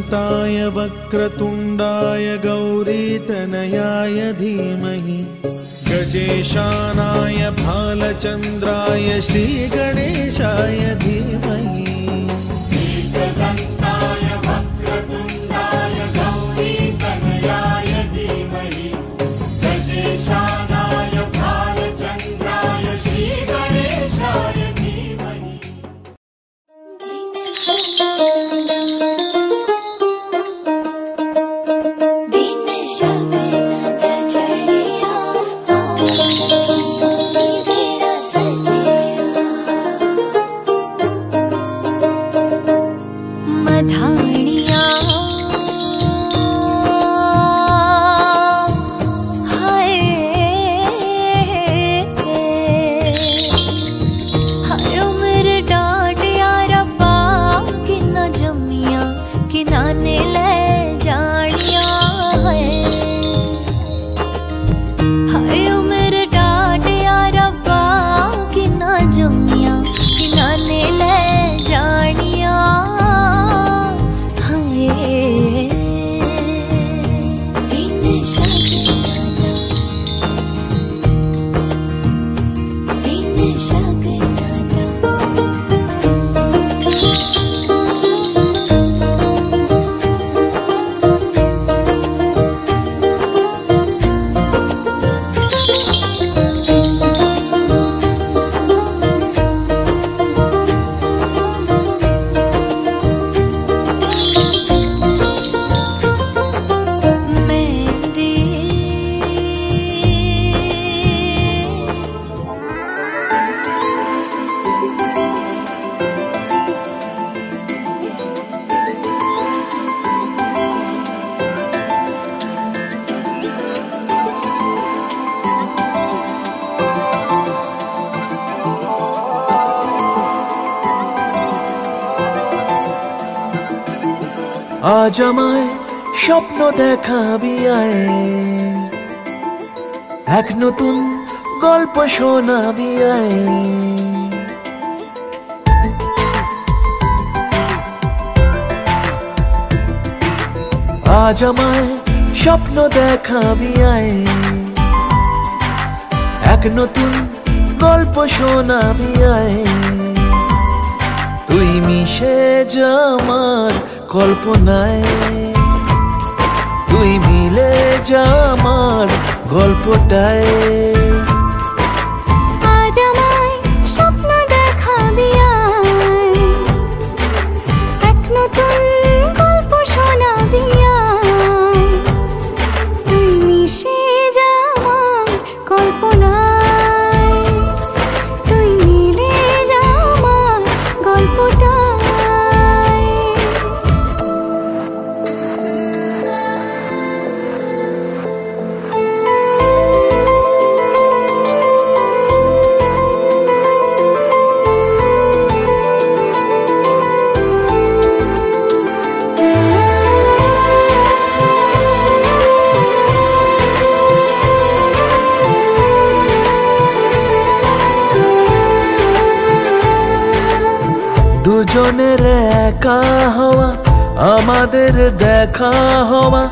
नीलकण्ठाय वक्रतुण्डाय गौरीतनयाय धीमहि गजेशानाय भालचन्द्राय श्रीगणेशाय धीमहि আজ আমায় স্বপ্ন দেখাবি আয়, এক নতুন গল্প শোনাবি আয়। আজ আমায় স্বপ্ন দেখাবি আয়, এক নতুন গল্প শোনাবি আয়। তুই মিশে যা আমার কল্পনায়, তুই মিলে যা আমার গল্পটায়। আজ আমায় স্বপ্ন দেখাবি আয়, এক নতুন গল্প শোনাবি আয়। তুই মিশে যা আমার কল্পনায়, তুই মিলে যা আমার গল্পটায়। দুজনের একা হওয়া, আমাদের দেখা হওয়া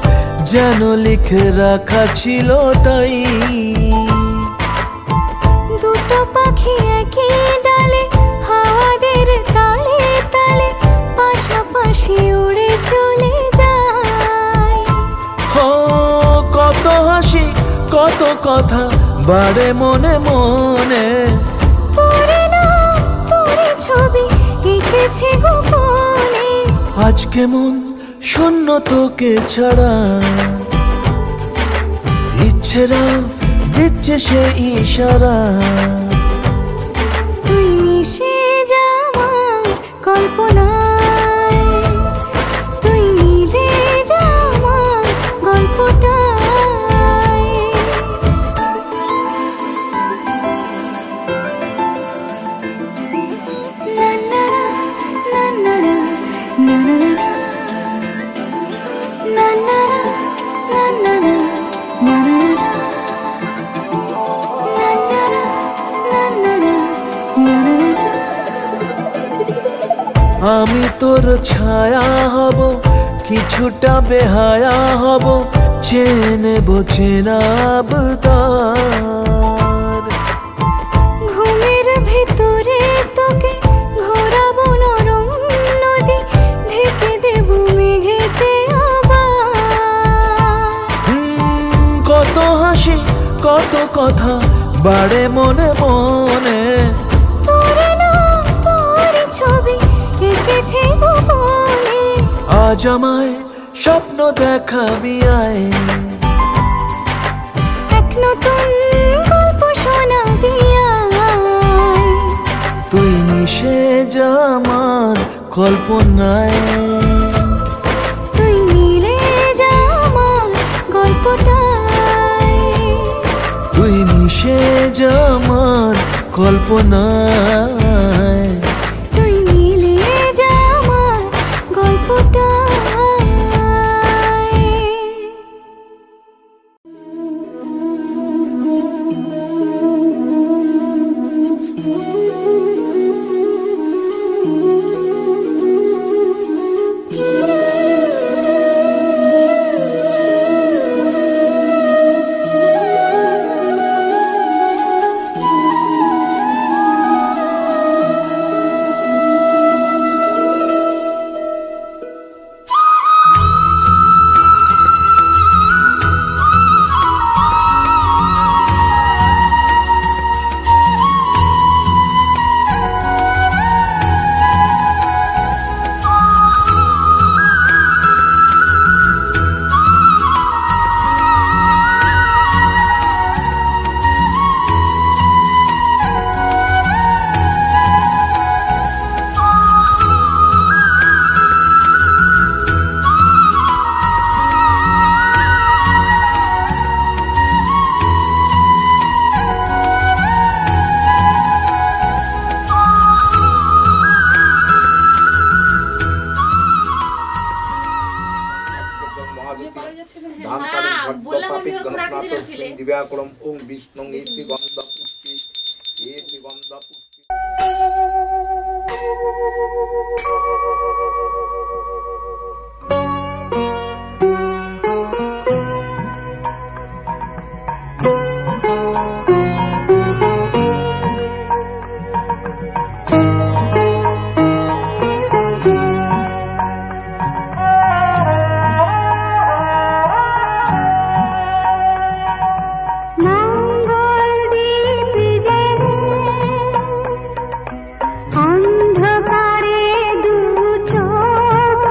যেন লিখে রাখা ছিল তাই। দুটো পাখি একই ডালে, হাওয়াদের তালে তালে পাশাপাশি উড়ে চলে যায়। ও কত হাসি কত কথা বাড়ে মনে মনে, তোরে না তোরে ছবি এঁকেছে গোপনে। আজ কেমন শূন্য তোকে ছাড়া, ইচ্ছেরা দিচ্ছে সে ইশারা। তুই মিশে যা আমার কল্পনায়, তুই মিলে যা আমার গল্পটায়। না না না না না না না না na na na na na na na আমি তোর ছায়া হব, কিছুটা বেহায়া হব, চেনব চেনাব তার। ঘুমের ভেতরে তোকে ঘোরাবো নরম নদী, ঢেকে দেব মেঘেতে আবার। কত হাসি কত কথা বাড়ে মনে মনে, তোর নাম তোর ছবি এঁকেছে গোপনে। আজ আমায় স্বপ্ন দেখাবি আয়, এক নতুন গল্প শোনাবি আয়। তুই মিশে যা আমার কল্পনায়, তুই মিলে যা আমার গল্পটায়। তুই মিশে যা আমার কল্পনায়, তুই মিলে যা আমার গল্পটায়। দিব্যাকুলম ওম বিষ্ণু ইতি গন্ধ পুষ্টি ইতি গন্ধ পুষ্টি। অন্ধকারে দু চোখ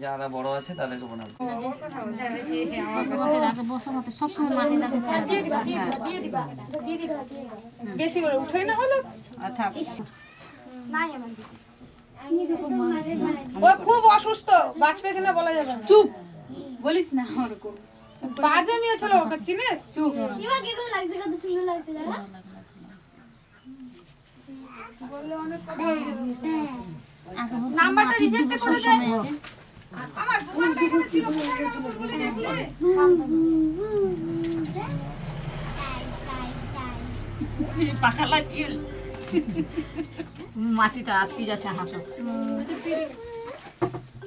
যারা বড় আছে তাদেরকে প্রণাম বেশি করে উঠে না হলো ও খুব অসুস্থ বাঁচবে কিনা বলা যাবে না। চুপ বলিস না ওরকম বাজে মেয়ে ছিল ওকে চিনিস চুপ ইমা কি করে লাগছে কত সুন্দর লাগছে জানা বললে অনেক কথা নাম্বারটা রিজেক্ট করে দেয় আমার মোবাইলটা এখানে ছিল বলে দেখলে পাকা লাগিল মাটিটা আটকে যাচ্ছে হাতে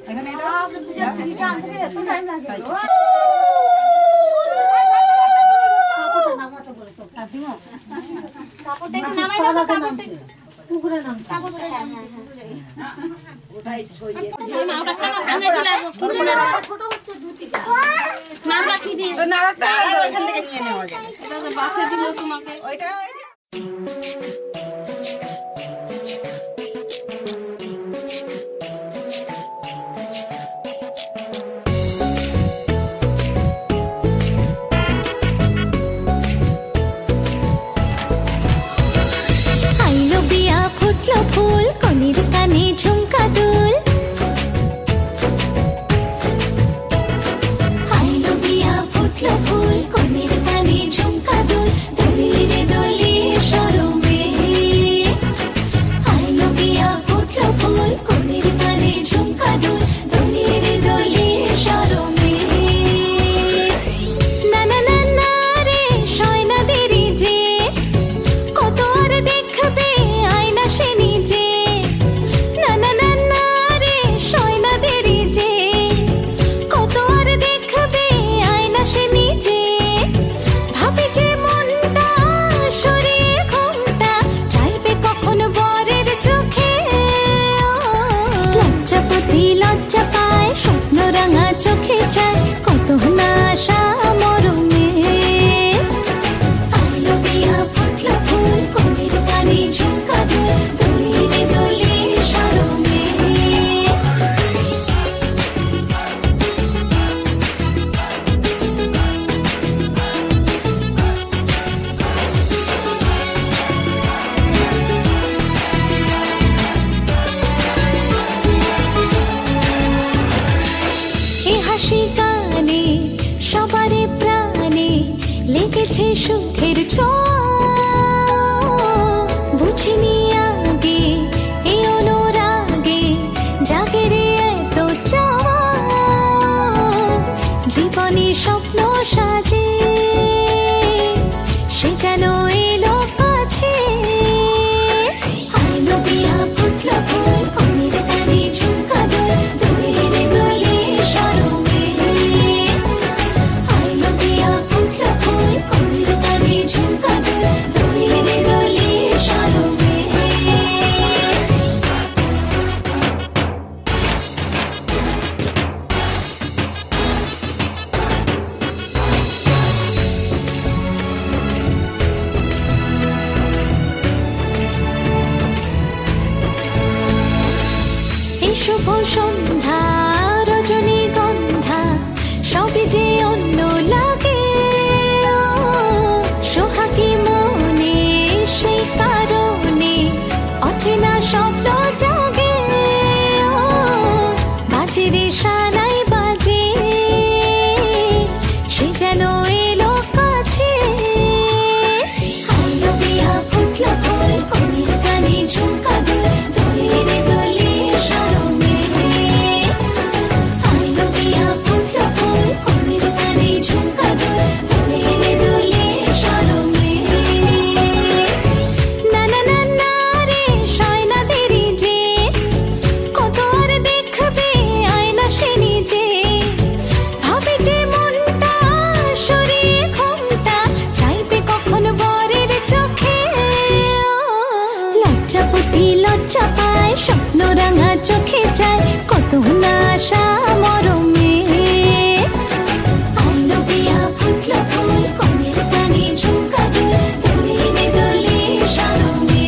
এখানে এটা পূজা আনতে এত টাইম লাগে কাপড়টা নামাতে বলে তো কাটিমা কাপড়টা একটু নামাই দাও কাপড়টা পুকুরে নাম কাপড়টা ওটাই ছড়িয়ে না ওটা খানা ভাঙা দিলা পুকুরে ছোট হচ্ছে দুটিটা নাম রাখি দিই না রাখতে ওইখান থেকে নিয়ে নেওয়া যায় এটা বাসে দিল তোমাকে ওইটা ফুল কনির কানে ঝুমকা দুল হাইলো বিয়া ফুটলো ফুল কনির কানে ঝুমকা দুল দোলিয়ে রে দোলিয়ে সন্ধ্যা রজনীগন্ধা সবই যে অন্য লাগে সোহাগী মনে সেই কারণে অচেনা স্বপ্ন জাগে বাজে রে শালাই বাজে সে যেন এলো কাছে আইলো বিয়া ফুটলো ফল কনের কানে ঝুমকা দুল দোলে রে দোলে শরমে আইলো বিয়া ফুটলো ফল কনের কানে ঝুমকা দুল দোলে রে দোলে শরমে না না না না রে শয়না দেরি যে কত আর দেখবে আয়না সে নিজে ভাবে যে মনটা সরিয়ে ঘুমটা চাইবে কখন বরের চোখে লজ্জাপতি লজ্জা পায় স্বপ্ন রাঙা চোখে যায় কত না আশা মরমে আইলো বিয়া ফুটলো ফুল কনের কানে ঝুমকা দুল দোলে রে দোলে শরমে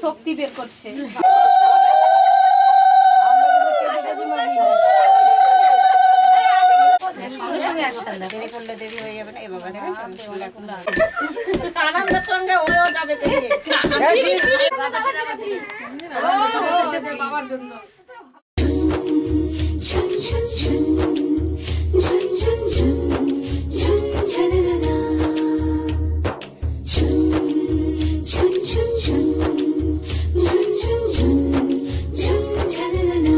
শক্তি বের করছে আনন্দের সঙ্গে ওও যাবে বাবার জন্য ছুন ছুন ছুন ছুন ছুন ছুন ছুন ছনননা ছুন ছুন ছুন ছুন ছুন ছুন ছুন ছুন ছনননা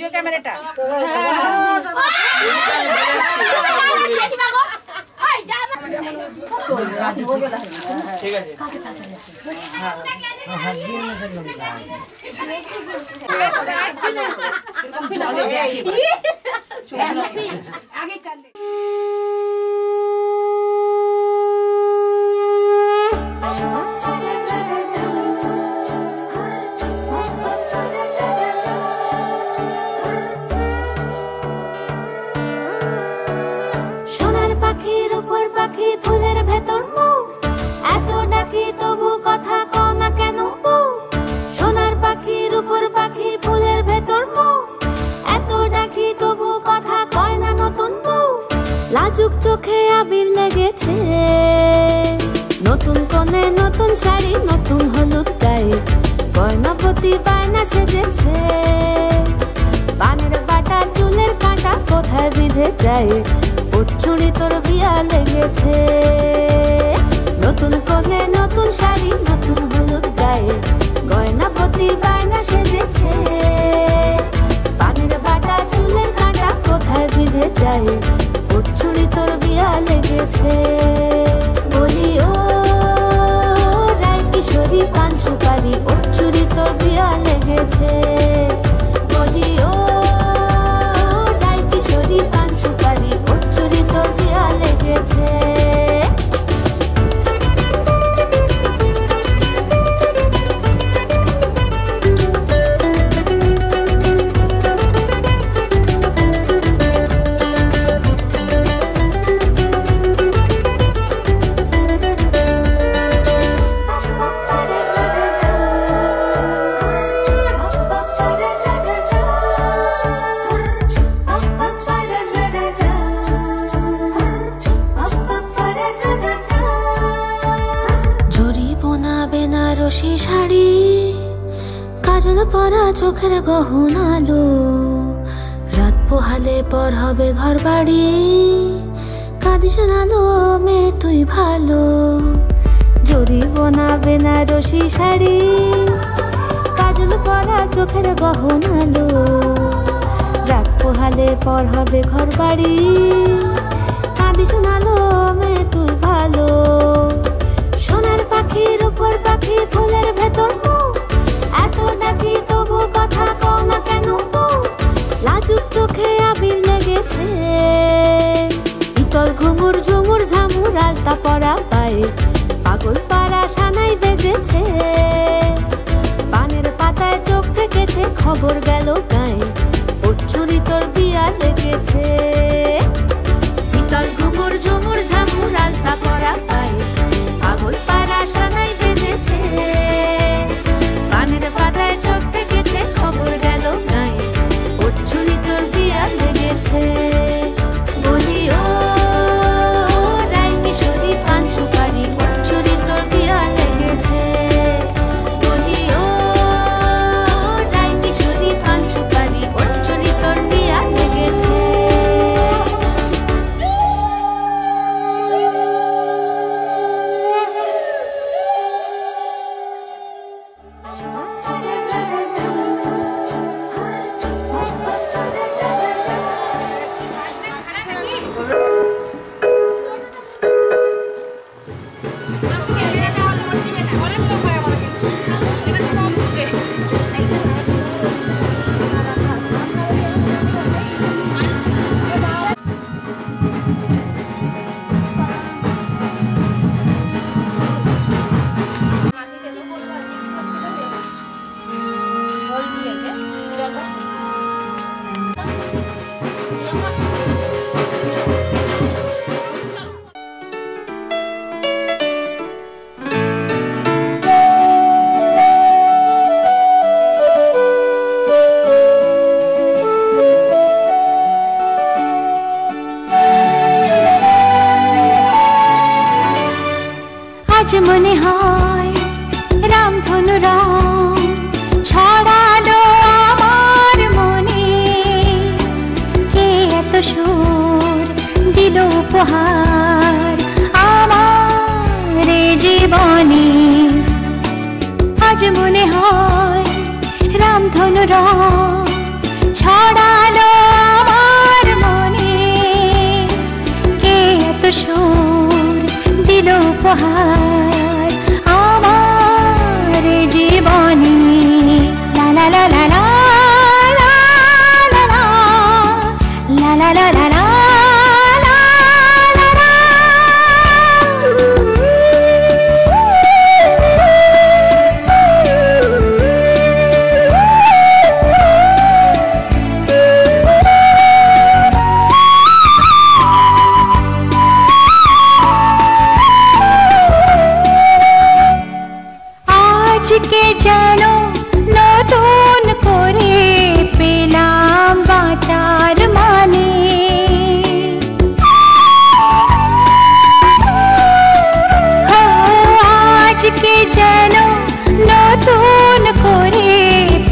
ভিডিও ক্যামেরাটা ঠিক আছে আগে কান্দে সোনার পাখির উপর পাখি ফুলের ভেতর মৌ এত ডাকি তবু কথা কও না কেন বউ সোনার পাখির উপর পাখি ফুলের ভেতর মৌ এত ডাকি তবু কথা কয় না নতুন বউ লাজুক চোখে আবির লেগেছে নতুন কোণে নতুন শাড়ি নতুন হলুদ গায়ে গয়নাপতি বায়না সেজেছে পানের বাটা চুলের কাঁটা কোথায় বিঁধে যায় ওর চুড়ি তোর বিয়া লেগেছে নতুন কোণে নতুন শাড়ি নতুন হলুদ গায়ে গয়নাপতি বায়না সেজেছে পানের বাটা চুলের কাঁটা কোথায় বিঁধে যায় ওর চুড়ি তোর বিয়া লেগেছে বলি ও রায় কিশোরী পান সুপারি ওর চুড়ি তোর বিয়া লেগেছে বলি ও রায় কিশোরী পান সুপারি ওর চুড়ি তোর বিয়া লেগেছে বেনারসি শাড়ি কাজল পরা চোখের গহনালো রাত পোহালে পর হবে ঘর বাড়ি কাঁদিস নালো মে তুই ভালো জরি বোনা বেনারসি শাড়ি কাজল পরা চোখের গহনালো রাত পোহালে পর হবে ঘর বাড়ি কাঁদিস নালো মে তুই ভালো সোনার পাখির উপর পাখি ফুলের ভেতর মৌ এত ডাকি তবু কথা কও না কেন বউ লাজুক চোখে আবির লেগেছে ইতল ঘুমুর ঝুমুর ঝামুর আলতা পরা পায়ে পাগল পাড়া সানাই বেজেছে পানের পাতায় চোখ থেকেছে খবর গেল গায়ে ওর চুরি তোর বিয়া লেগেছে ইতল ঘুমুর ঝুমুর ঝামুর আলতা পরা পায়ে পাগল পাড়া সানাই বেজেছে পানের পাতায় চোখ থেকেছে খবর গেল গায়ে ওর চুরি তোর বিয়া লেগেছে বলি ও রায় কিশোরী পান সুপারি ওর চুরি তোর বিয়া লেগেছে বলি ও রায় কিশোরী পান সুপারি ওর চুরি তোর বিয়া লেগেছে ক্যামেরাটা অন করে দিবে না অনেক লোক হয় আমার এটা তো কম হচ্ছে আজ মনে হয় রামধনু রাম ছড়ালো আমার মনে কে এত সুর দিল উপহার আমার জীবনে আজ মনে হয় রামধনু রাম ছড়ালো আমার মনে কে এত সুর দিল উপহার আমার জীবনে লা লা লা লা লা লা লা লা লা লা লা লা আজকে যেন নতুন করে পেলাম বাঁচার মানে আজকে যেন নতুন করে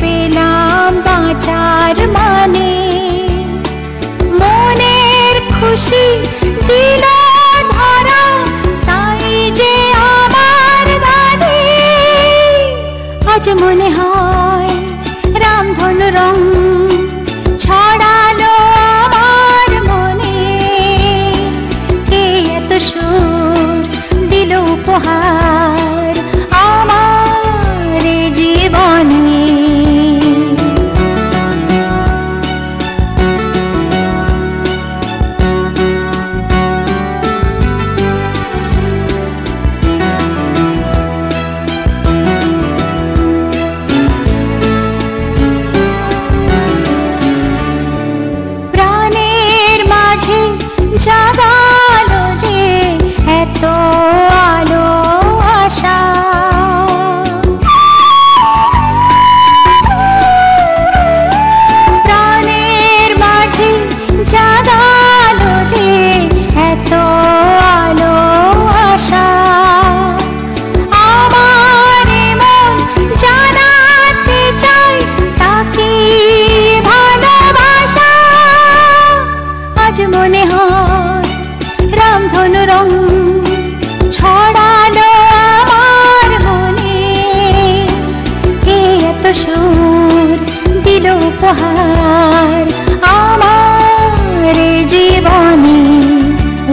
পেলাম বাঁচার মানে মনের খুশি দিল ধরা তাই যে আমার গানে আজ মনে হয় রামধনু রং ছড়ালো আমার মনে কে এত সুর দিল উপহার আমার জীবনে জাগালো যে এত আলো আশা প্রাণের মাঝে জাগালো যে এত আলো আশা আমার মন জানাতে চাই তাকে ভালোবাসা আজ মনে হয় রামধনু রং ছড়ালো আমার মনে কে এত সুর দিল উপহার আমার জীবনে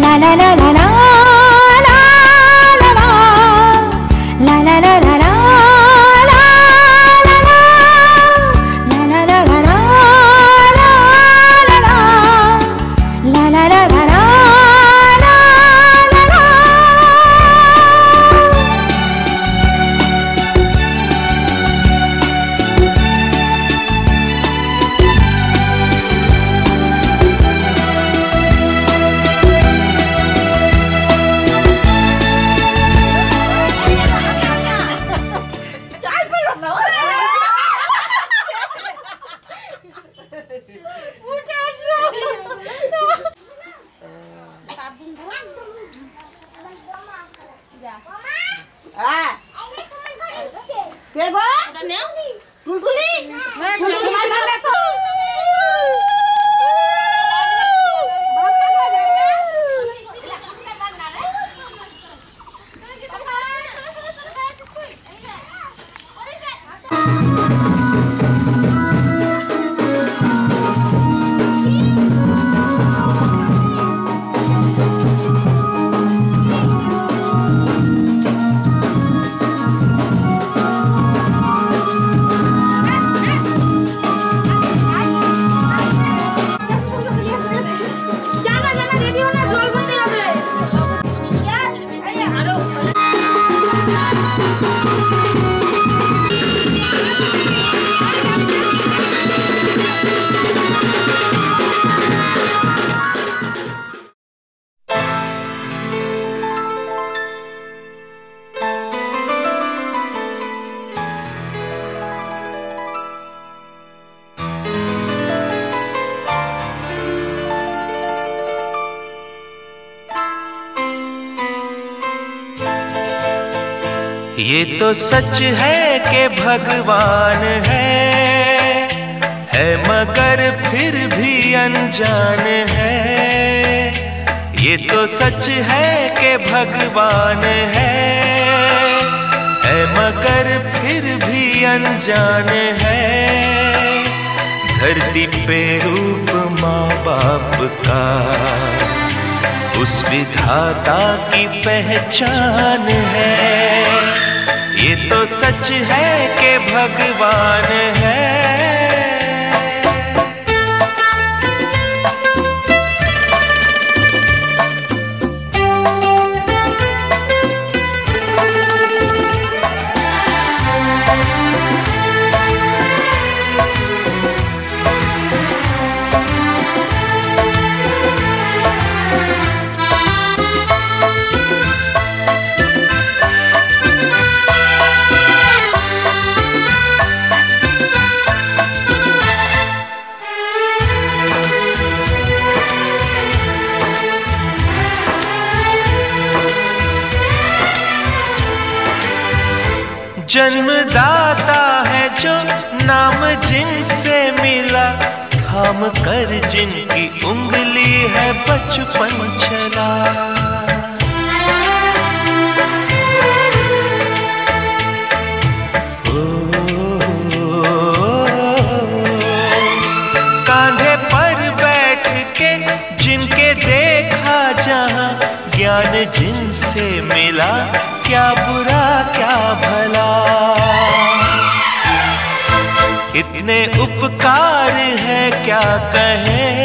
লা লা লা লা লা লা লা লা লা লা লা ये तो सच है कि भगवान है मगर फिर भी अनजान है। ये तो सच है कि भगवान है मगर फिर भी अनजान है। धरती पे रूप माँ बाप का उस विधाता की पहचान है। ये तो सच है कि भगवान है। जन्मदाता है जो नाम जिनसे मिला, थाम कर जिनकी उंगली है बचपन चला। कांधे पर बैठ के जिनके देखा जहां, ज्ञान जिनसे मिला, क्या बुरा क्या भला। इतने उपकार है क्या कहें,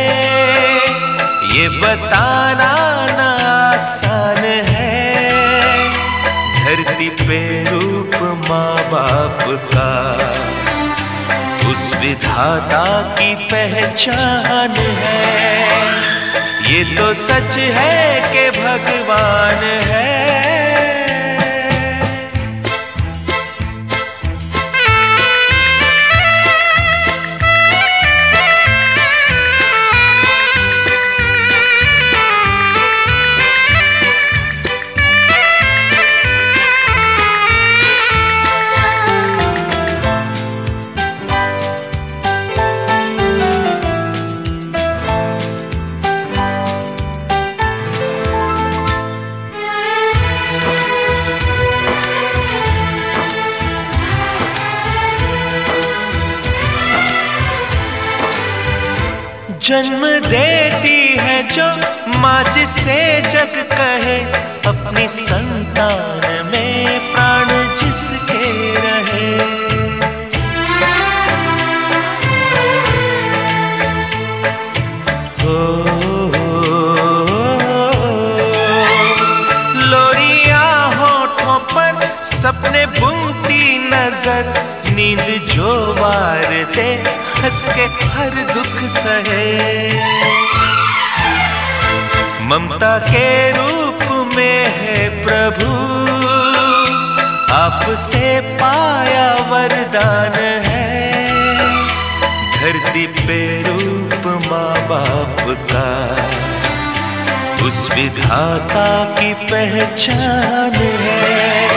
ये बताना ना आसान है। धरती पे रूप माँ बाप का उस विधाता की पहचान है। ये तो सच है कि भगवान है। जन्म देती है जो माँ जिसे जग कहे, अपनी संतान में प्राण जिसके रहे। लोरियां होठों पर सपने बुनती नजर, नींद जो वार दे हंस के हर दुख सहे। ममता के रूप में है प्रभु, आपसे पाया वरदान है। धरती पे रूप माँ बाप का उस विधाता की पहचान है।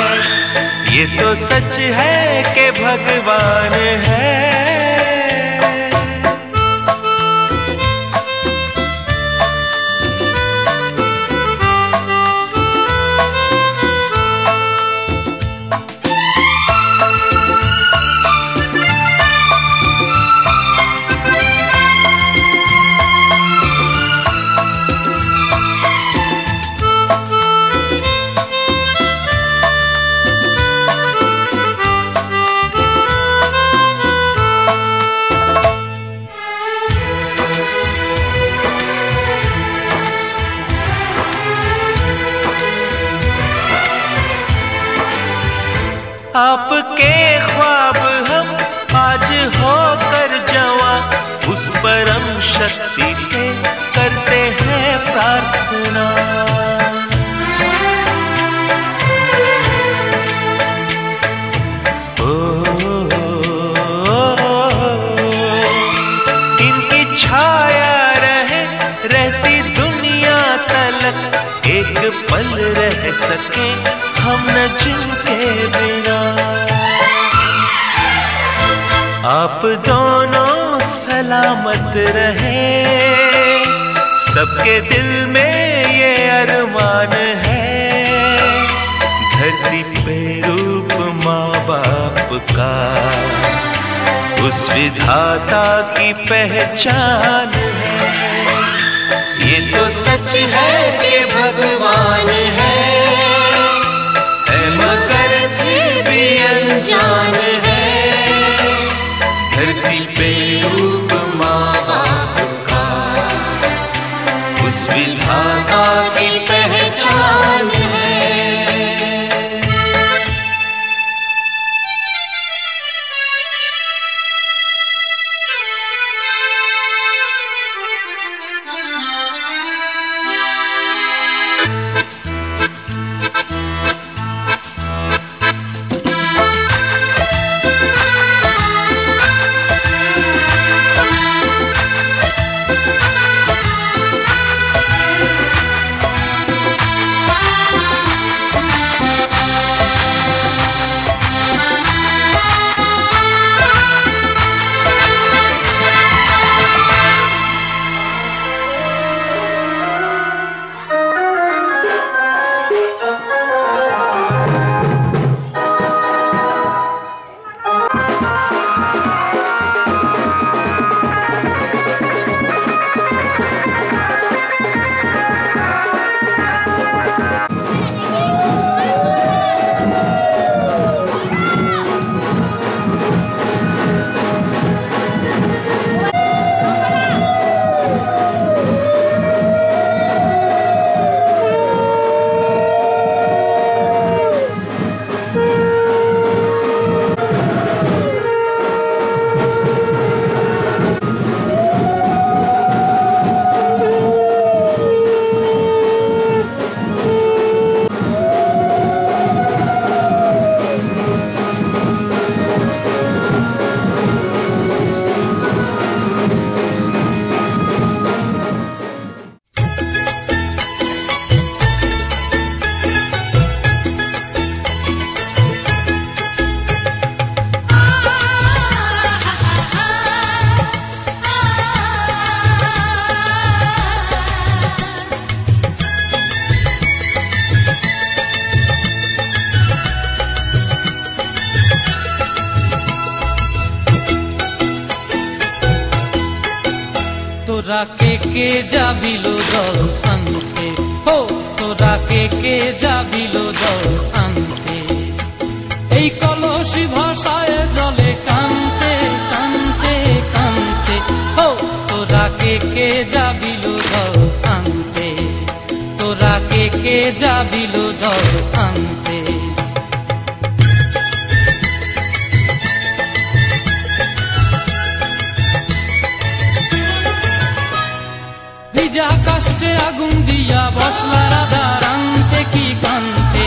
ये तो सच है कि भगवान है। आपके ख्वाब हम आज होकर जवां, उस परम शक्ति से करते हैं प्रार्थना। इनकी छाया रहे रहती दुनिया तलक, एक पल रह सके हम न जिनके बिना। आप दोनों सलामत रहे, सबके दिल में ये अरमान है। धरती पे रूप माँ बाप का उस विधाता की पहचान है। ये तो सच है कि भगवान है मगर फिर भी अनजान है। धरती पे रूप माँ बाप का उस विधाता की पहचान है। তোরা কে যাবিলো জল আনতে, হো তোরা কে যাবিলো জল আনতে, এই কলসি ভাষায় জলে কানতে কানতে কানতে, হো তোরা কে যাবিলো জল আনতে, তোরা কে যাবিলো জল আনতে। ভিজা কাষ্টে আগুন দিয়া বসলা রাধার আনতে কি কান্তে,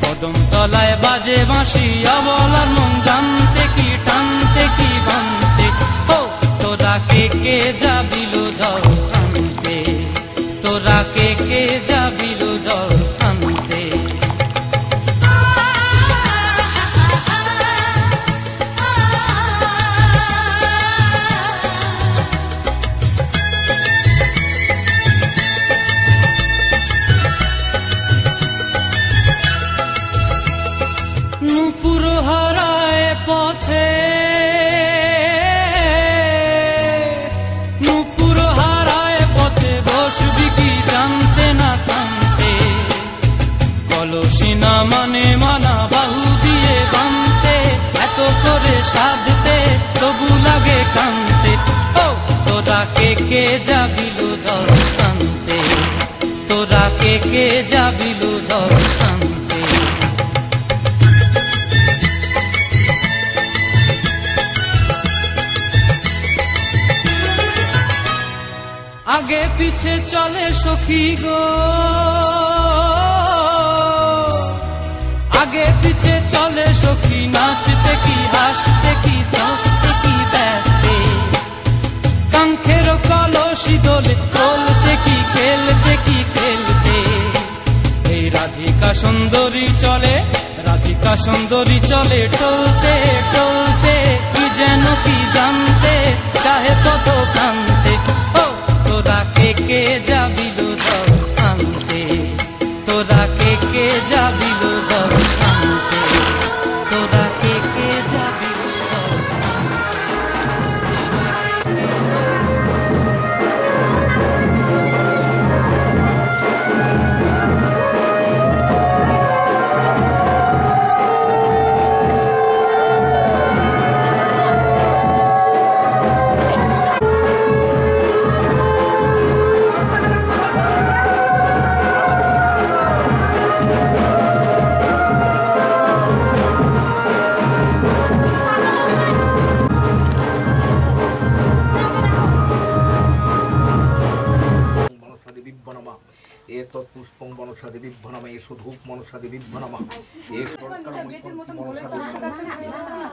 কদম তলায় বাজে বাঁশি অবলার মন জানতে কি টানতে কি বানতে, ও তোরা কে যাবিলো জল আনতে, তোরা কে যাবিলো জল আনতে। নূপুর হারায় পথে, নূপুর হারায় পথে বসবি কি জানতে না কানতে, কলসি না মানে মানা বাহু দিয়ে বানতে, এত করে সাধতে তবু লাগে কানতে, ও তোরা কে যাবিলো জল আনতে, তোরা কে যাবিলো জল আনতে। আগে পিছে চলে সখী গো, আগে পিছে চলে সখী, নাচতে কি হাসতে কি দোস্তে কি দেখতে, কাঙ্ক্ষের কলসি দোলে তোলতে কি খেলতে কি খেলতে, এই রাধিকা সুন্দরী চলে, রাধিকা সুন্দরী চলে টলতে টলতে, কি যেন কি জানতে চাহে কত কান্তে, ও তোরা কে যাবিলো জল আনতে, তোরা কে যাবিলো জল আনতে, তোরা কে যাবিলো জল আনতে। তৎপুষ্পং মনসা দেবীভ্যো নমঃ এষো ধূপ মনসা দেবীভ্যো নমঃ এষো শর্করামণিপন্থী মনসা দেবীভ্যো নমঃ।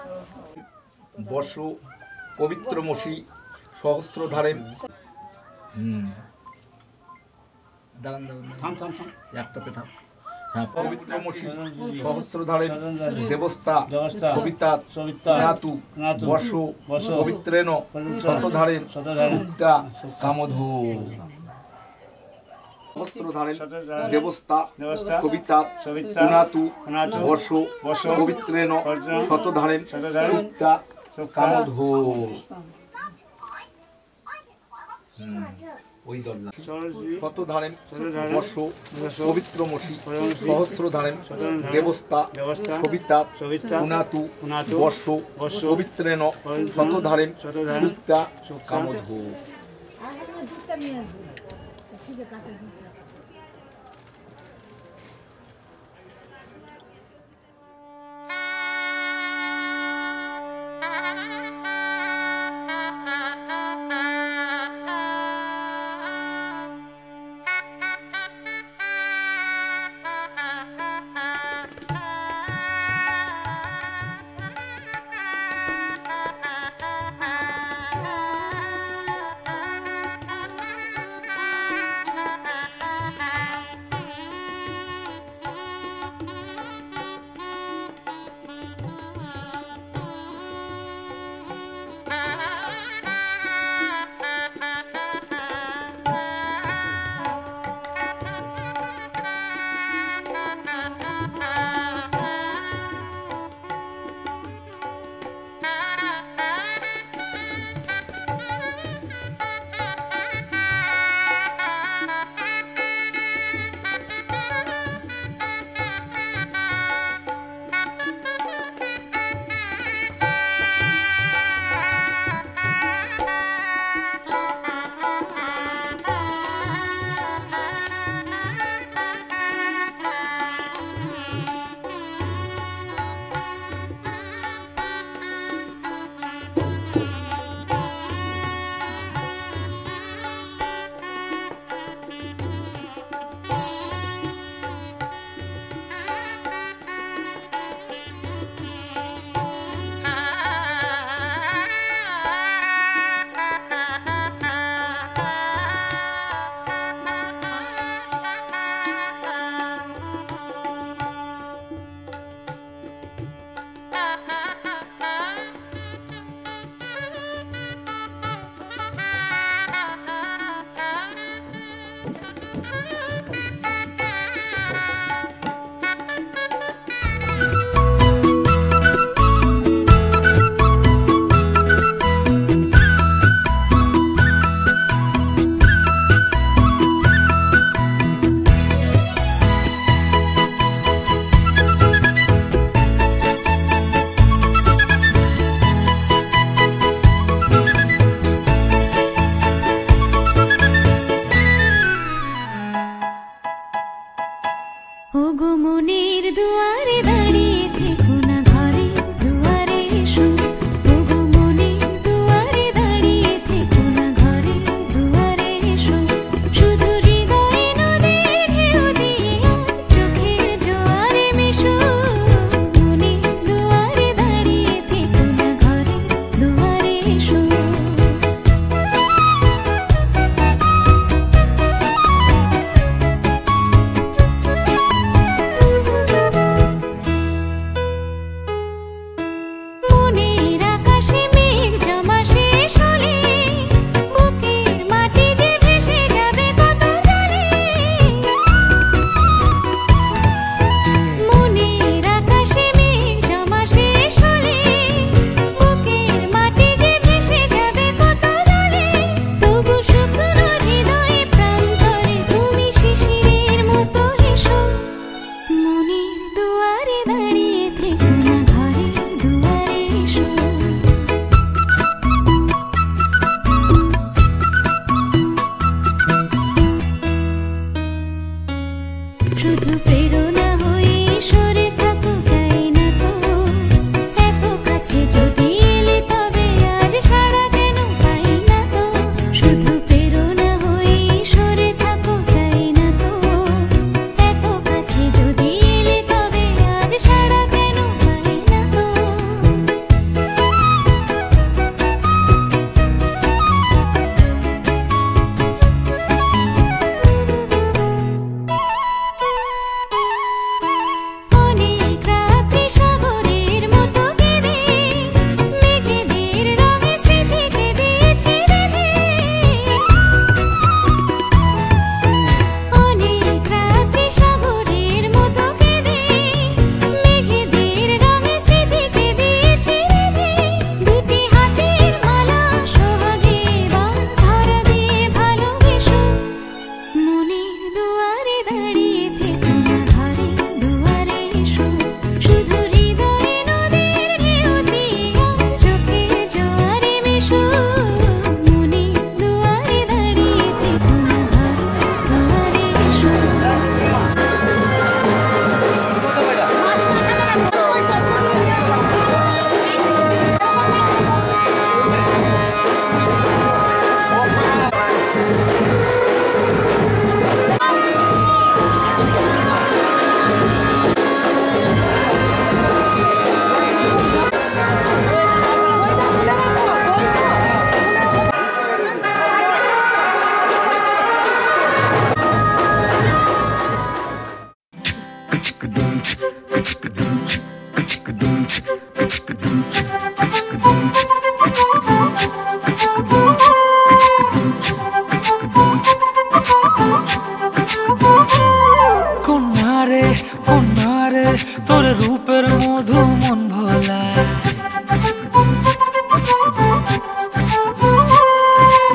বর্ষ পবিত্রমসি সহস্রধারেন দাঁড়ান একটাতে থাক। হ্যাঁ, পবিত্রমসি সহস্রধারেন দেবস্তা কবিতা নাতু বর্ষ পবিত্রেণ শতধারেন মুক্তা কামধূ। সহস্রধারেন দেবস্তা কবিতা নাতু বর্ষ পবিত্রেণ শতধারেন মুক্তা কামধূ। ওই দরজা শতধারেন বর্ষ পবিত্রমসি সহস্রধারেন দেবস্তা কবিতা পুনাতু বর্ষ পবিত্রেণ শতধারেন মুক্তা কামধূ।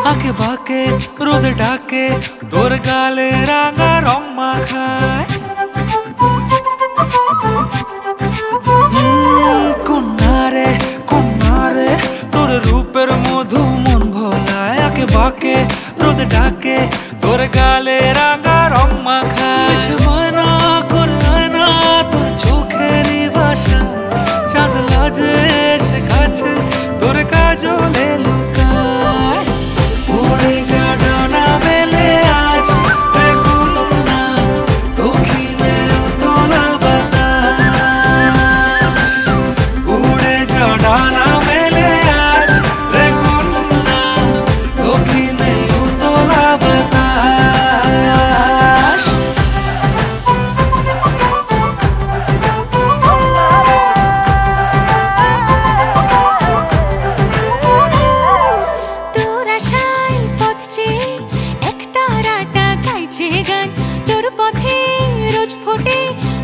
আঁকে বাঁকে রোদে ডাকে তোর গালে রাঙা রং মাখায় কন্যারে কন্যারে তোর রূপের মধু মন ভোলায় আঁকে বাঁকে রোদে ডাকে তোর গালে রাঙা রং মাখায় মানা করে আয়না তোর চোখেরই ভাষা চাঁদ লাজে সে কাছে তোর কাজলে লুকায় উড়ে যা ডানা মেলে আজ রে কন্যা দক্ষিণে তোলা বাতাস উড়ে যা ডানা মেলে আজ রে কন্যা দক্ষিণে তোলা বাতাস তোর আশায় পথ চেয়ে এক তারাটা গাইছে গান তোর পথে রোজ ফোটে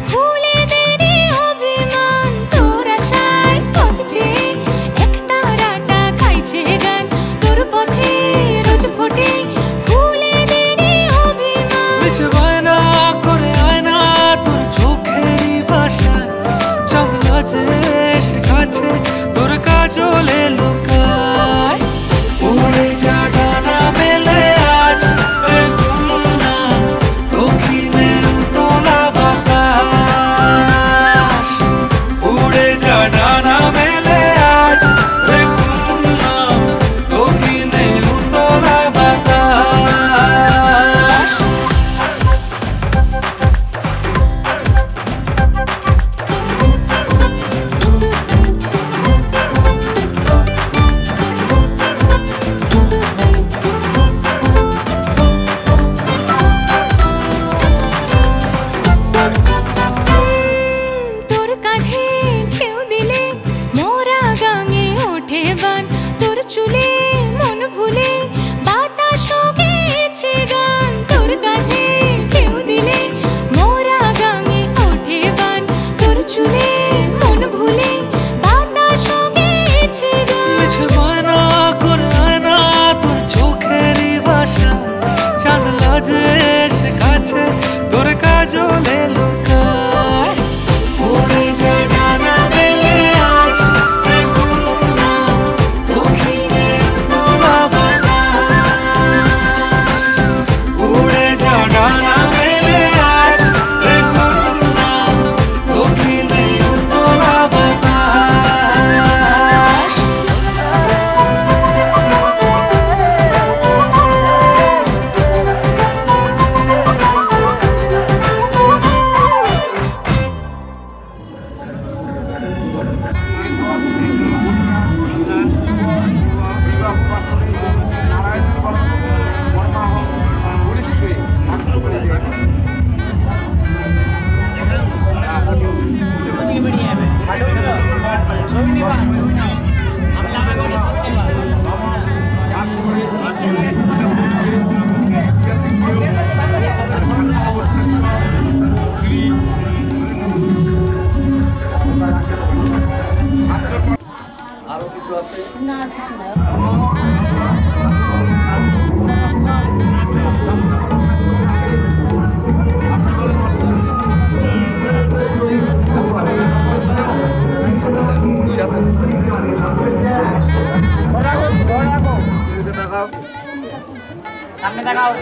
ফুলেদের অভিমান তোর আশায় পথ চেয়ে এক তারাটা গাইছে গান তোর পথে রোজ ফোটে ফুলেদের অভিমান মিছে বায়না করে আয়না তোর চোখেরই ভাষা চাঁদ লাজে সে কাছে তোর কাজলে লুকায় উড়ে যা ডানা মেলে আজ রে কন্যা দক্ষিণে তোলা বাতাস উড়ে যা ডানা মেলে আজ রে কন্যা দক্ষিণে তোলা বাতাস তোর কাঁধে ঢেউ দিলে মোরা গাঙে ওঠে বান তোর চুলে মন ভুলে বাতাস গেছে গান তোর কাঁধে ঢেউ দিলে মোরা গাঙে ওঠে বান তোর চুলে মন ভুলে বাতাস গেছে গান মিছে বায়না করে আয়না তোর চোখেরই ভাষা চাঁদ লাজে সে কাছে তোর কাজলে লুকায় উড়ে যা ডানা মেলে আজ রে কন্যা দক্ষিণে তোলা বাতাস উড়ে যা ডানা মেলে আজ রে কন্যা দক্ষিণে তোলা বাতাস আরো কিছু আছে সামনে দেখাও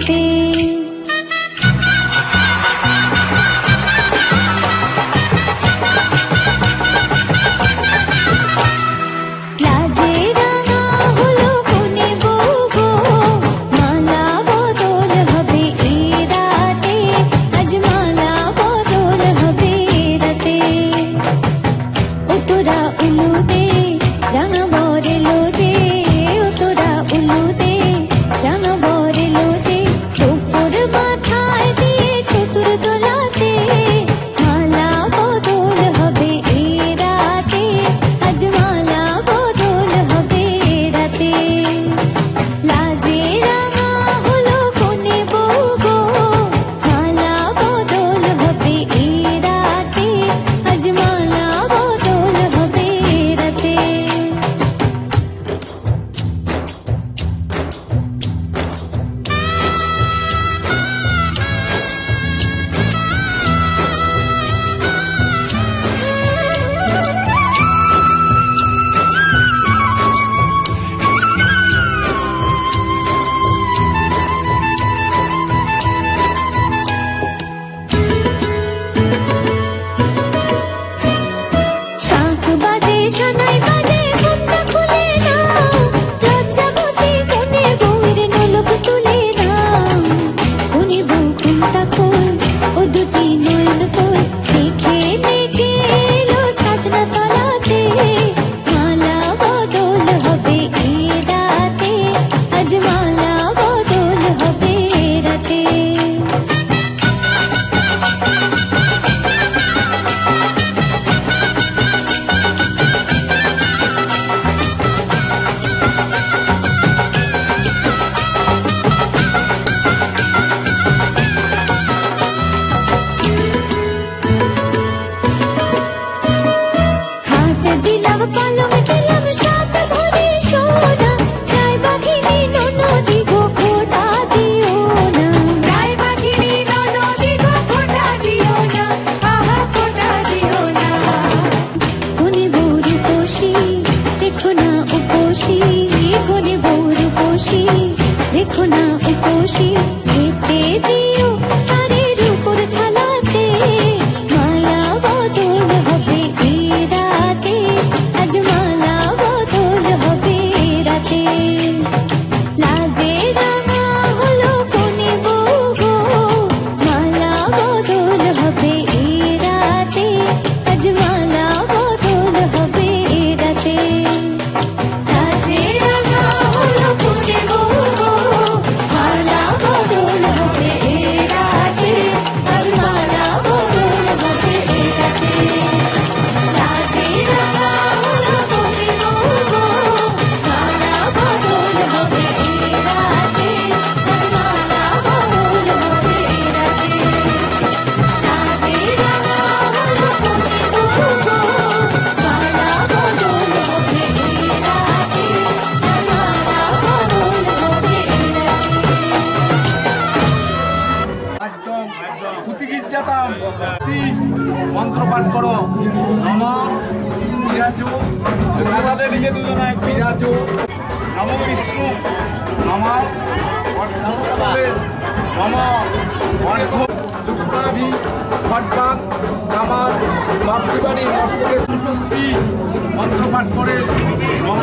রাতে লাজে রাঙা হলো কোনে বউ গো মালা বদল হবে এই রাতে আজ মালা বদল হবে রাতে ও তোরা উলু দে রাঙা বরে লোজে ও তোরা উলু দে রাঙা বরে লোজে উপর মাথায় দিয়ে চতুর দোলাতে মালা বদল হবে এই রাতে আজ মালা বদল হবে রাতে লাজে রাঙা হলো কোনে বউ গো মালা বদল হবে এই রাতে আজ মালা বদল হবে রাতে শাঁখ বাজে সানাই বাজে ঘুমটা খুলে নাও লজ্জাবতী কোনে বউয়ের নলক তুলে নাও কোনে বউ ঘুমটা খোল ও দুটি নয়ন তোল দেখে নেকে এলো ছাদনা তলাতে মালা বদল হবে এই রাতে আজ মালা বদল হবে রাতে হাট দিলাম পালং দিলাম সাত ভরে সোনা রায় বাঘিনী ননদি গো খোটা দিও না রায় বাঘিনী ননদি গো খোটা দিও না আহা খোটা দিও না কোনে বউর উপসী রেখো না উপসী কোনে বউর উপসী রেখো না উপসী খেতে দিও তারের উপর থালাতে মালা বদল হবে এই রাতে আজ মালা বদল হবে রাতে লাজে রাঙা হলো কোনে বউ গো মালা বদল হবে এই রাতে আজ মালা বদল হবে রাতে লাজে রাঙা হলো কোনে বউ গো মালা বদল হবে এই রাতে আজ মালা বদল হবে রাতে লাজে রাঙা হলো কোনে বউ গো মালা বদল হবে এই রাতে আজ মালা বদল হবে রাতে লাজে রাঙা হলো কোনে বউ গো মালা বদল হবে এই রাতে আজ মালা বদল হবে একদম কুতিগীত যেতাম মন্ত্র পাঠ করো নম বিরাজ আমাদের দিকে দুজনে বিরাজ নম বিষ্ণু নম নম অর্ঘ দুষ্টাভি খট্টান কামার বাপরিবাণী মস্তকে সুস্বস্তি মন্ত্র পাঠ করে নম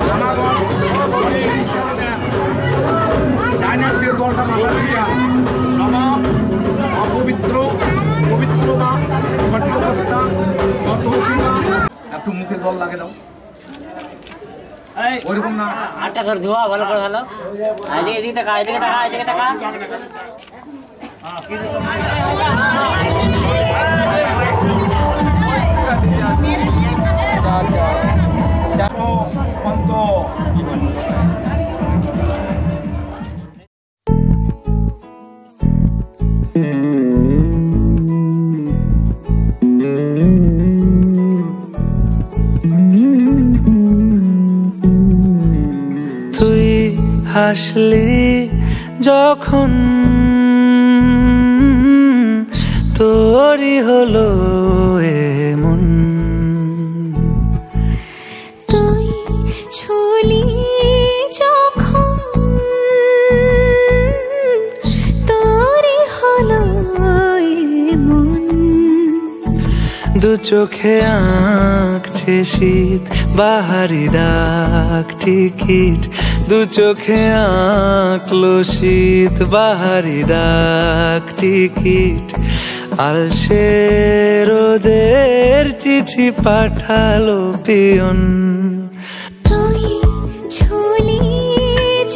জানাগণ ডাইনার দিয়ে জলটা মাথা দিয়া নম অপবিত্র পবিত্র বা খট্টবস্তা গত কিনা একটু মুখে জল লাগে দাও ওইরকম না আটটা ধর ধোয়া ভালো করে ভালো এদিকে টাকা এদিকে টাকা এদিকে টাকা পন্ত তুই হাসলি যখন তোরই হলো এমন, তুই ছুলি যখন চোখে আঁকছে শীত বাহারি ডাক টিকিট দু চোখে আঁকলো শীত বাহারি ডাক টিকিট আলসে রোদের চিঠি পাঠালো পিয়ন তুই ঝুলি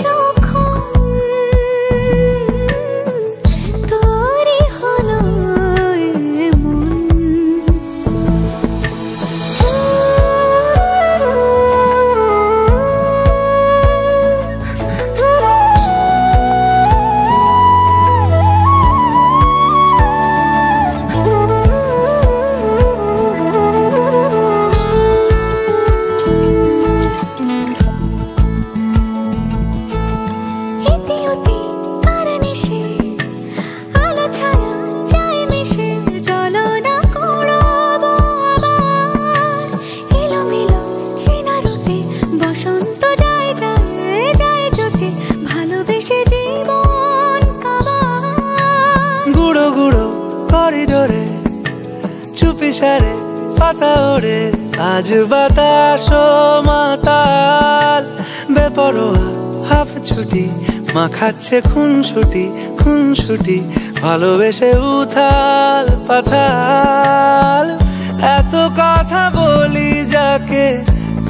যখন তোরই হলো এমন করিডোরে চুপি সারে পাতা ওড়ে আজ বাতাস মাতাল বেপরোয়া হাফ ছুটি মাখাচ্ছে খুনসুটি ভালোবেসে উথাল পাথাল এত কথা বলি যাকে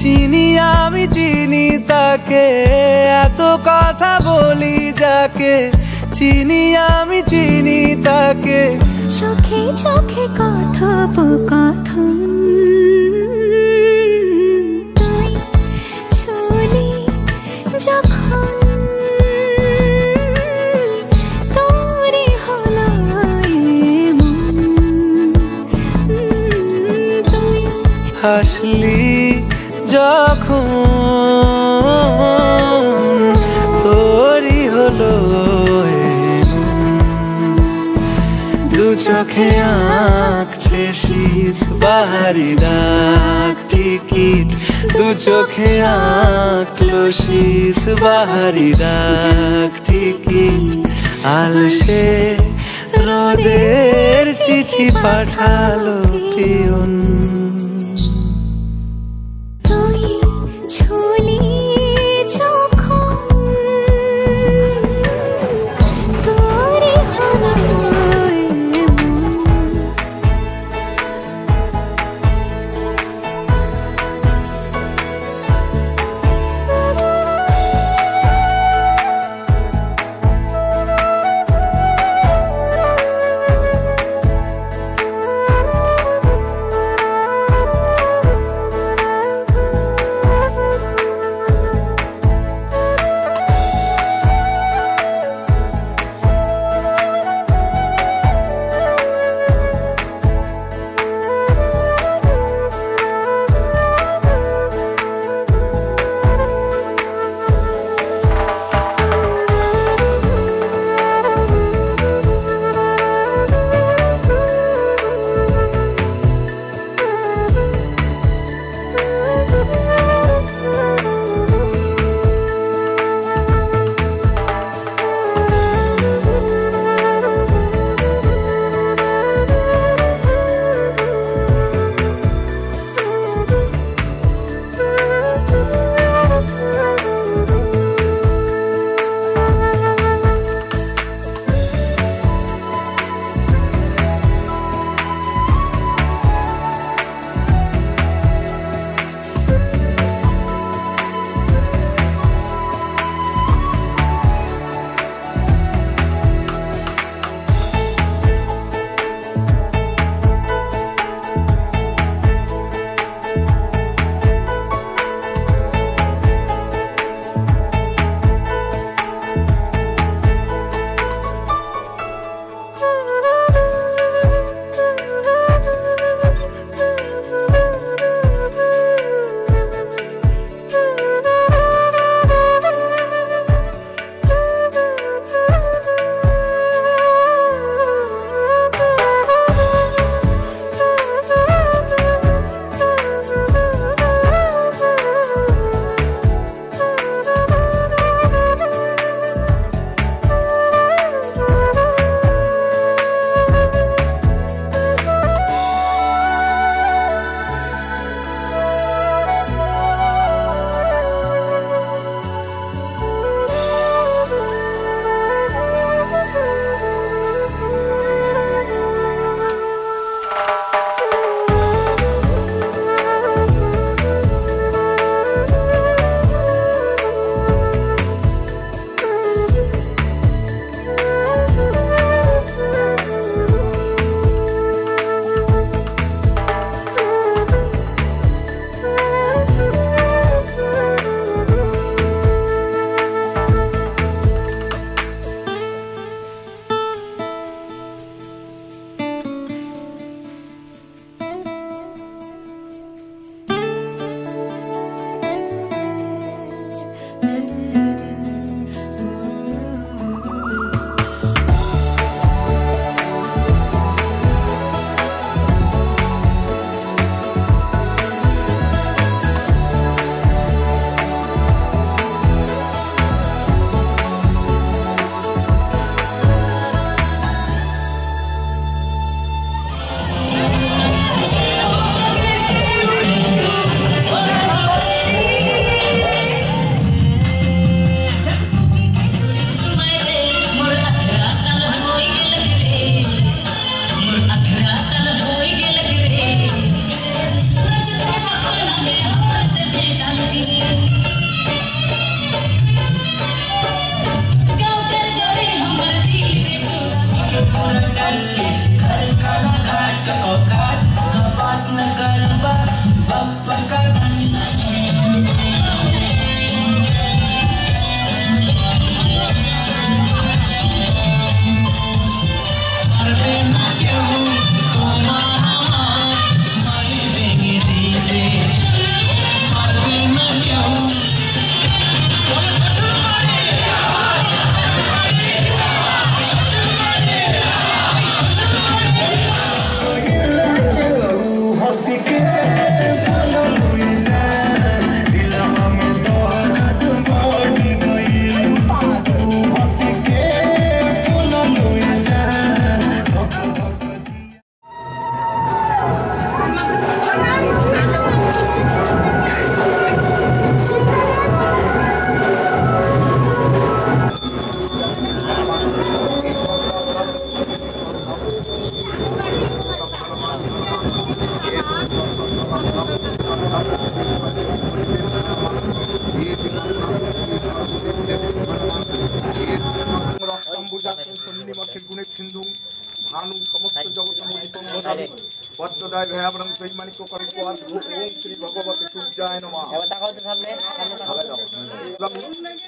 চিনি আমি চিনি তাকে এত কথা বলি যাকে চিনি আমি চিনি তাকে চোখে চোখে কথোপকথন তুই ঝুলি যখন তোরই হলো এমন তুই হাসলি যখন তোরই হলো দু চোখে আঁকছে শীত বাহারি ডাক টিকিট দু চোখে আঁকলো শীত বাহারি ডাক টিকিট আলসে রোদের চিঠি পাঠালো পিয়ন তুই ঝুলি যখন তোরই হলো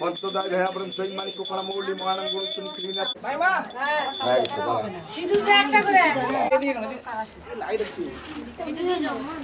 পদ্মদায় দয়াবরণ সৈমানি কোকড়া মৌলি মহানম গুরু শ্রীনাথ ভাই মা হ্যাঁ সিঁদুরটা একটা করে এদিকে কেন লাইট আছে এটা নিয়ে যাও মা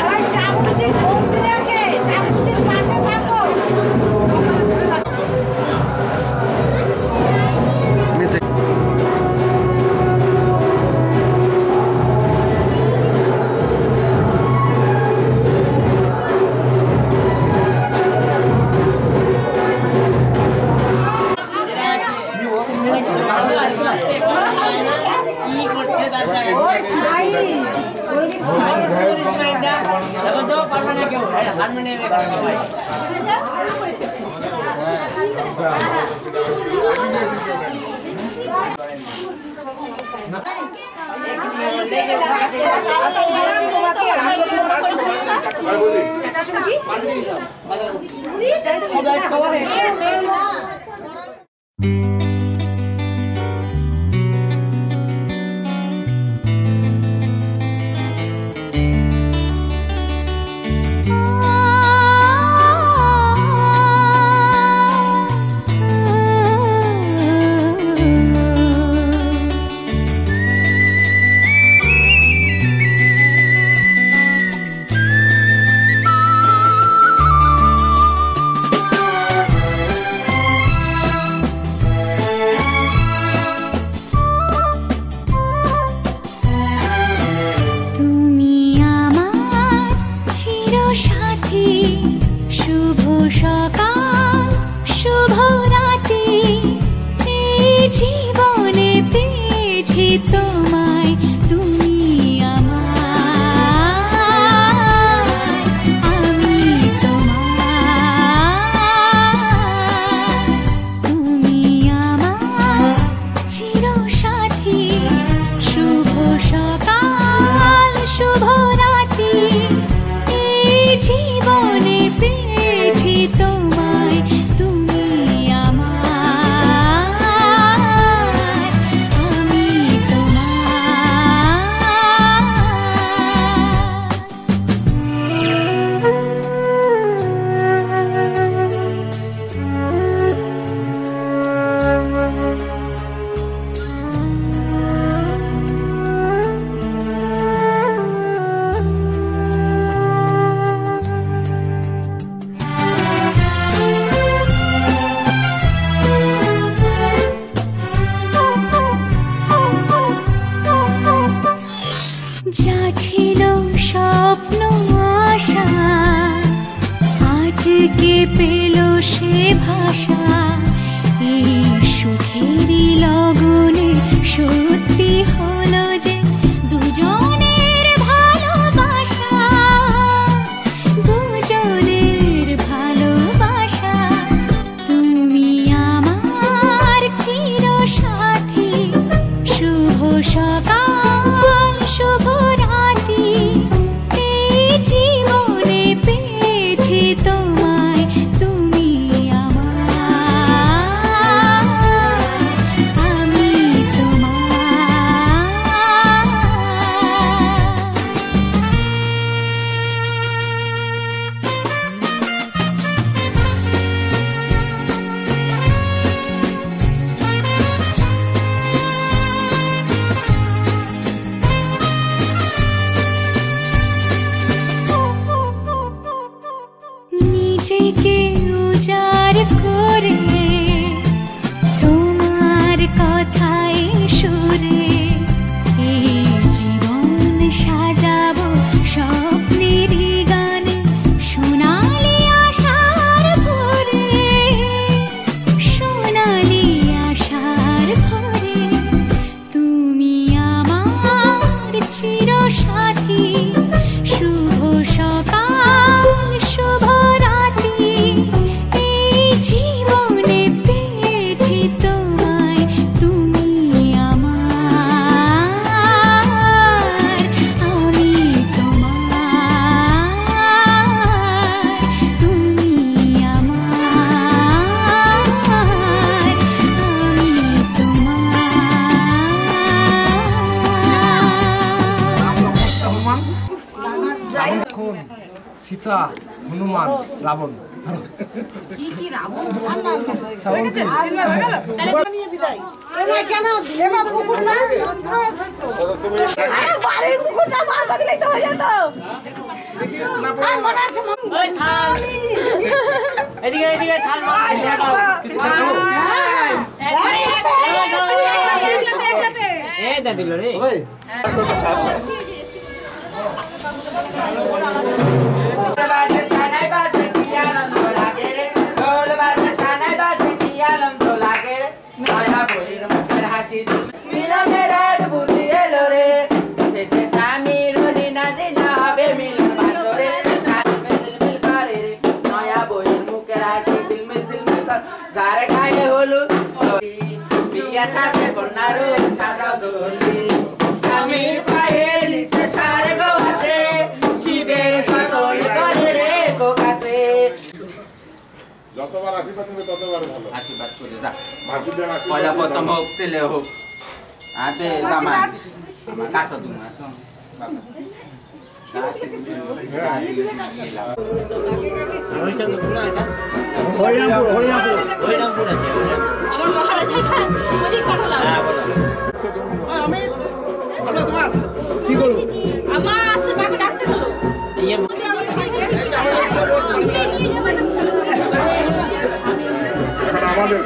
ওই চাবুক দিয়ে তো পারবে না কেউ হারমোনিয়ামে গাবে ভাই সীতা হনুমান রাবণ কি রাবণ হয়ে গেছে তাহলে তো নিয়ে বিদায় কেন এমা পুকুর না বাড়ির পুকুরটা মারবা দিলেই তো হয়ে যেত আর মনে আছে ওই থাল এদিকে এদিকে থাল এ দা দিল রে বাজে সানাই বাজে কি আনন্দ লাগে রে ঢোল বাজে সানাই বাজে কি আনন্দ লাগে রে মায়া বলির মুখের হাসি মিলনের রাত বুঝি এলো রে শেষে স্বামীর হরি না দিন হবে মিলন বাসরে যার গায়ে হলুদ বিয়া সাথে কন্যারও সাজাও জলদি স্বামীর পায়ের নিচে স্বর্গ আছে শিবের সতন করে রে কাছে যতবার আশীর্বাদ হবে ততবার ভালো আশীর্বাদ করে যা ভাসুদেব আশীর্বাদ পয়লা প্রথম হোক ছেলে হোক আতে জামা আমার কাটো তুমি আসো বাবা হরিরামপুর আছে আমার মহারাজের ওদিক পাঠালাম আমি ভালো তোমার কি করব আমার আসছে বাকে ডাকতে গেল আমাদের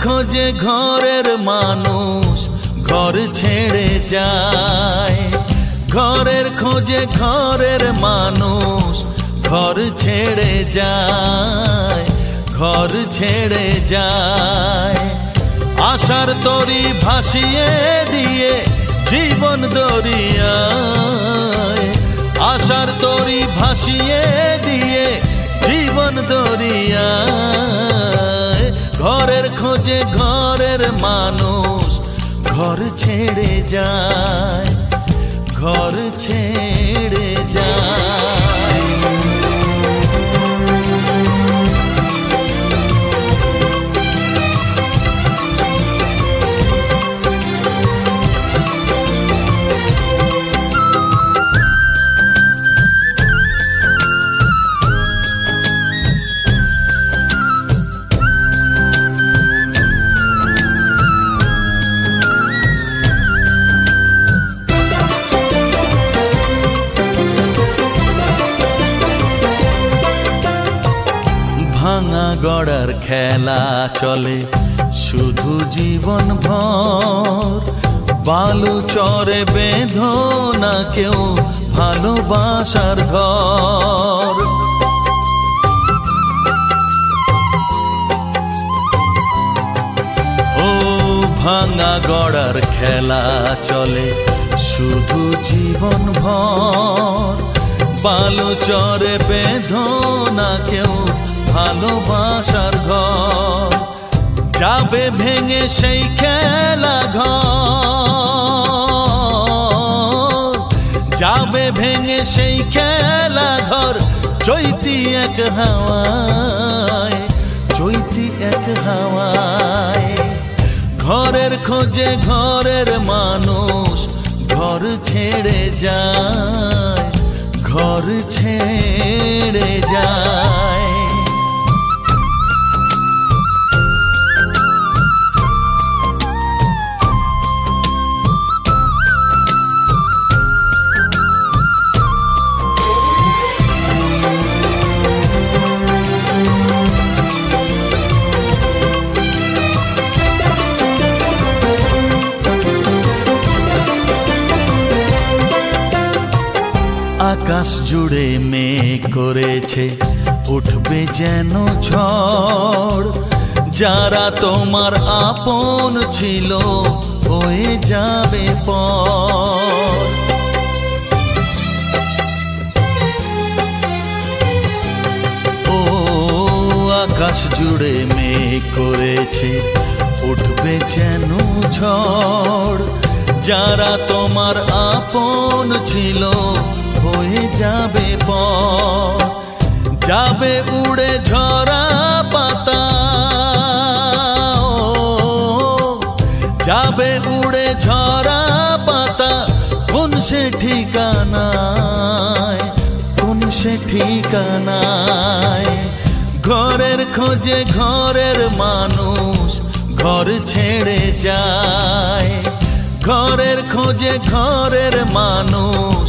খোঁজে ঘরের মানুষ ঘর ছেড়ে যায় ঘরের খোঁজে ঘরের মানুষ ঘর ছেড়ে যায় ঘর ছেড়ে যায় আশার তরি ভাসিয়ে দিয়ে জীবন দরিয়ায় আশার তরি ভাসিয়ে দিয়ে জীবন দরিয়ায় ঘরের খোঁজে ঘরের মানুষ ঘর ছেড়ে যায় ঘর ছেড়ে যায় ভাঙা গড়ার খেলা চলে শুধু জীবন ভর বালু চরে বেঁধো না কেউ ভালোবাসার ঘর ও ভাঙা গড়ার খেলা চলে শুধু জীবন ভর বালু চরে বেঁধো না কেউ ভালোবাসার ঘর যাবে ভেঙে সেই খেলা ঘর যাবে ভেঙে সেই খেলা ঘর চৈতি এক হাওয়ায় চৈতি এক হাওয়ায় ঘরের খোঁজে ঘরের মানুষ ঘর ছেড়ে যায় ঘর ছেড়ে যায় আকাশ জুড়ে মেঘ করেছে উঠবে যেন ঝড় যারা তোমার আপন ছিল হয়ে যাবে পর ও আকাশ জুড়ে মেঘ করেছে উঠবে যেন ঝড় যারা তোমার আপন ছিল হয়ে যাবে পর যাবে উড়ে ঝরা পাতা যাবে উড়ে ঝরা পাতা কোন সে ঠিকানায় কোন সে ঠিকানায়। ঘরের খোঁজে ঘরের মানুষ ঘর ছেড়ে যায়। ঘরের খোঁজে ঘরের মানুষ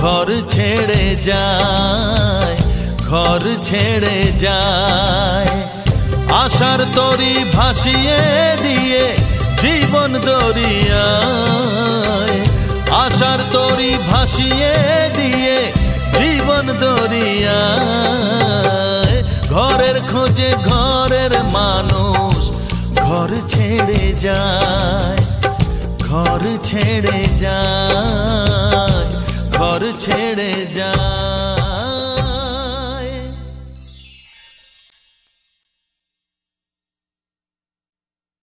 ঘর ছেড়ে যায়, ঘর ছেড়ে যায়। আশার তরি ভাসিয়ে দিয়ে জীবন দরিয়ায়, আশার তরি ভাসিয়ে দিয়ে জীবন দরিয়ায়। ঘরের খোঁজে ঘরের মানুষ ঘর ছেড়ে যায়, ঘর ছেড়ে যায়, ঘর ছেড়ে যায়।